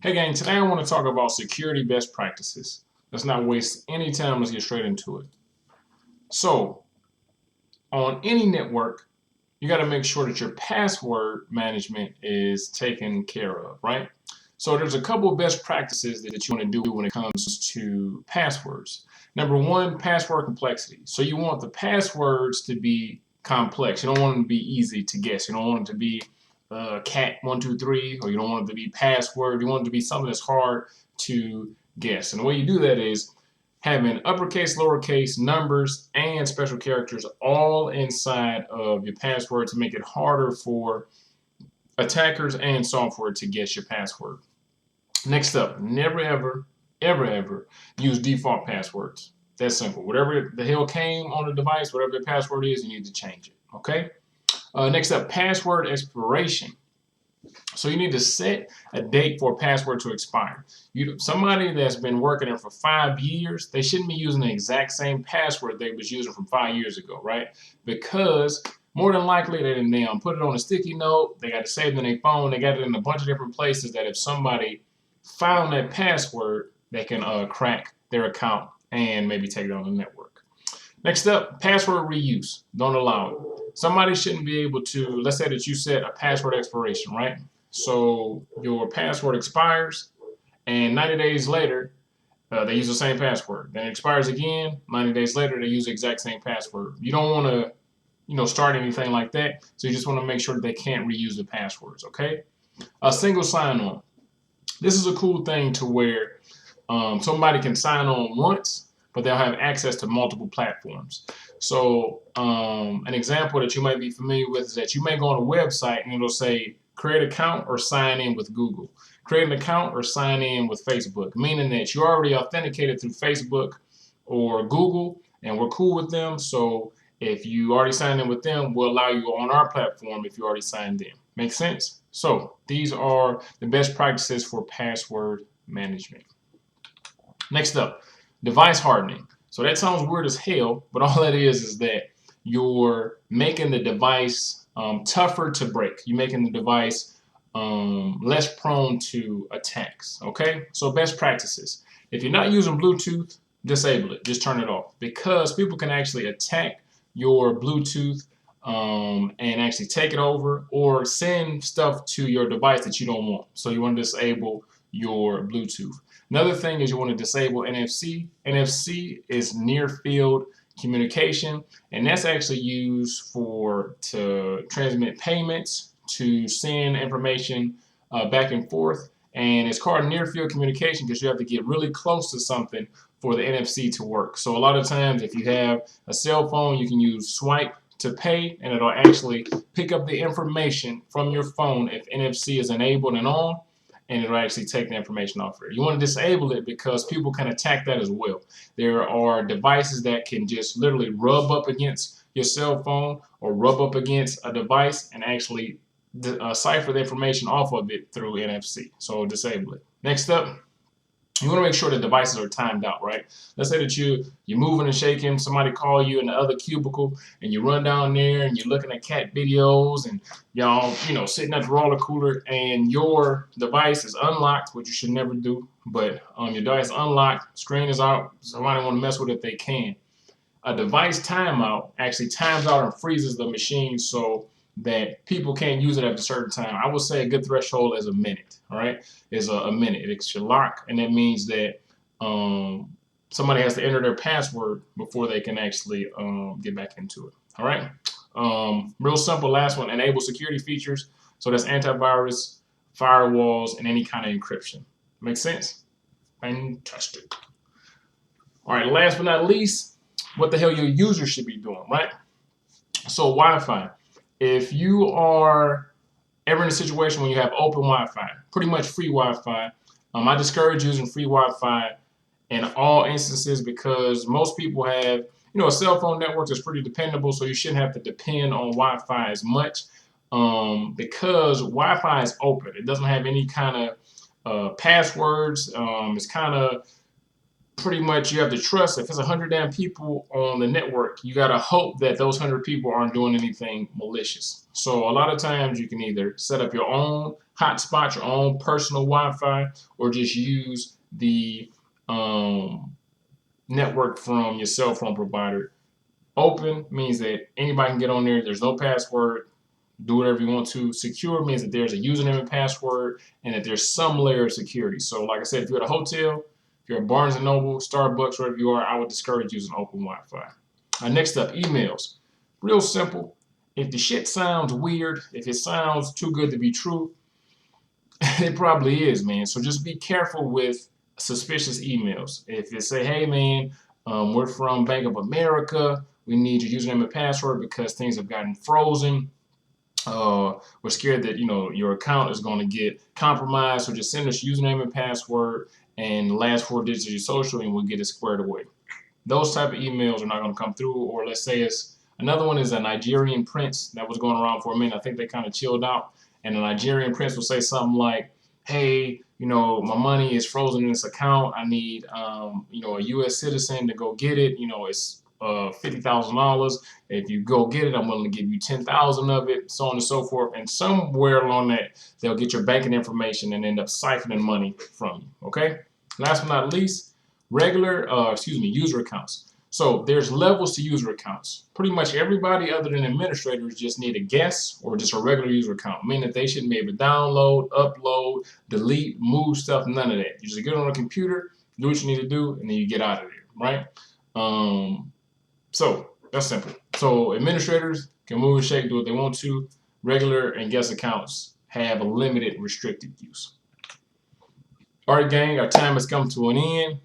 Hey gang, today I want to talk about security best practices. Let's not waste any time, let's get straight into it. So, on any network, you got to make sure that your password management is taken care of, right? So there's a couple of best practices that you want to do when it comes to passwords. Number one, password complexity. So you want the passwords to be complex. You don't want them to be easy to guess. You don't want them to be cat123, or you don't want it to be password. You want it to be something that's hard to guess. And the way you do that is having uppercase, lowercase, numbers, and special characters all inside of your password to make it harder for attackers and software to guess your password. Next up, never ever use default passwords. That's simple. Whatever the hell came on the device, whatever the password is, you need to change it. Okay? Next up, password expiration. So you need to set a date for a password to expire. Somebody that's been working there for 5 years, they shouldn't be using the exact same password they was using from 5 years ago, right? Because more than likely they put it on a sticky note, they got it saved in their phone, they got it in a bunch of different places that if somebody found that password, they can crack their account and maybe take it on the network. Next up, password reuse. Don't allow it. Somebody shouldn't be able to, let's say that you set a password expiration, right? So your password expires, and 90 days later, they use the same password. Then it expires again. 90 days later, they use the exact same password. You don't want to, start anything like that. So you just want to make sure that they can't reuse the passwords. Okay. A single sign-on. This is a cool thing to where somebody can sign on once, but they'll have access to multiple platforms. So an example that you might be familiar with is that you may go on a website and it'll say create account or sign in with Google. Create an account or sign in with Facebook, meaning that you're already authenticated through Facebook or Google, and we're cool with them. So if you already signed in with them, we'll allow you on our platform if you already signed in. Make sense? So these are the best practices for password management. Next up, device hardening. So that sounds weird as hell, but all that is that you're making the device tougher to break. You're making the device less prone to attacks. Okay, so best practices. If you're not using Bluetooth, disable it. Just turn it off, because people can actually attack your Bluetooth and actually take it over or send stuff to your device that you don't want. So you want to disable your Bluetooth. Another thing is you want to disable NFC. NFC is near field communication, and that's actually used to transmit payments, to send information back and forth. And it's called near field communication because you have to get really close to something for the NFC to work. So a lot of times if you have a cell phone, you can use swipe to pay, and it'll actually pick up the information from your phone if NFC is enabled and on, and it'll actually take the information off there. You want to disable it because people can attack that as well. There are devices that can just literally rub up against your cell phone or rub up against a device and actually cipher the information off of it through NFC. So disable it. Next up, you want to make sure the devices are timed out, right? Let's say that you're moving and shaking, somebody call you in the other cubicle, and you run down there and you're looking at cat videos, and y'all, sitting at the roller cooler, and your device is unlocked, which you should never do, but your device is unlocked, screen is out, somebody want to mess with it, they can. A device timeout actually times out and freezes the machine so that people can't use it at a certain time. I would say a good threshold is a minute, all right? Is a minute. It should lock, and that means that somebody has to enter their password before they can actually get back into it, all right? Real simple, last one, enable security features. So that's antivirus, firewalls, and any kind of encryption. Make sense? Fantastic. All right, last but not least, what the hell your users should be doing, right? So Wi-Fi. If you are ever in a situation when you have open Wi-Fi, pretty much free Wi-Fi, I discourage using free Wi-Fi in all instances because most people have, a cell phone network that's pretty dependable, so you shouldn't have to depend on Wi-Fi as much because Wi-Fi is open. It doesn't have any kind of passwords. It's kind of pretty much you have to trust. If it's 100 damn people on the network, you gotta hope that those 100 people aren't doing anything malicious. So a lot of times you can either set up your own hotspot, your own personal Wi-Fi, or just use the network from your cell phone provider. Open means that anybody can get on there. There's no password. Do whatever you want to. Secure means that there's a username and password, and that there's some layer of security. So like I said, if you're at a hotel, if you're at Barnes & Noble, Starbucks, wherever you are, I would discourage using open Wi-Fi. Next up, emails. Real simple. If the shit sounds weird, if it sounds too good to be true, it probably is, man. So just be careful with suspicious emails. If it say, hey, man, we're from Bank of America, we need your username and password because things have gotten frozen. We're scared that your account is going to get compromised, so just send us username and password and the last 4 digits of your social, and we'll get it squared away. Those type of emails are not going to come through. Or let's say it's another one is a Nigerian prince that was going around for a minute. I think they kind of chilled out, and the Nigerian prince will say something like, hey, my money is frozen in this account. I need a U.S. citizen to go get it. It's $50,000. If you go get it, I'm willing to give you 10,000 of it, so on and so forth. And somewhere along that, they'll get your banking information and end up siphoning money from you. Okay. Last but not least, user accounts. So there's levels to user accounts. Pretty much everybody other than administrators just need a guest or just a regular user account, meaning that they shouldn't be able to download, upload, delete, move stuff, none of that. You just get on a computer, do what you need to do, and then you get out of there, right? So that's simple. So administrators can move and shake, do what they want to. Regular and guest accounts have a limited restricted use. All right, gang, our time has come to an end.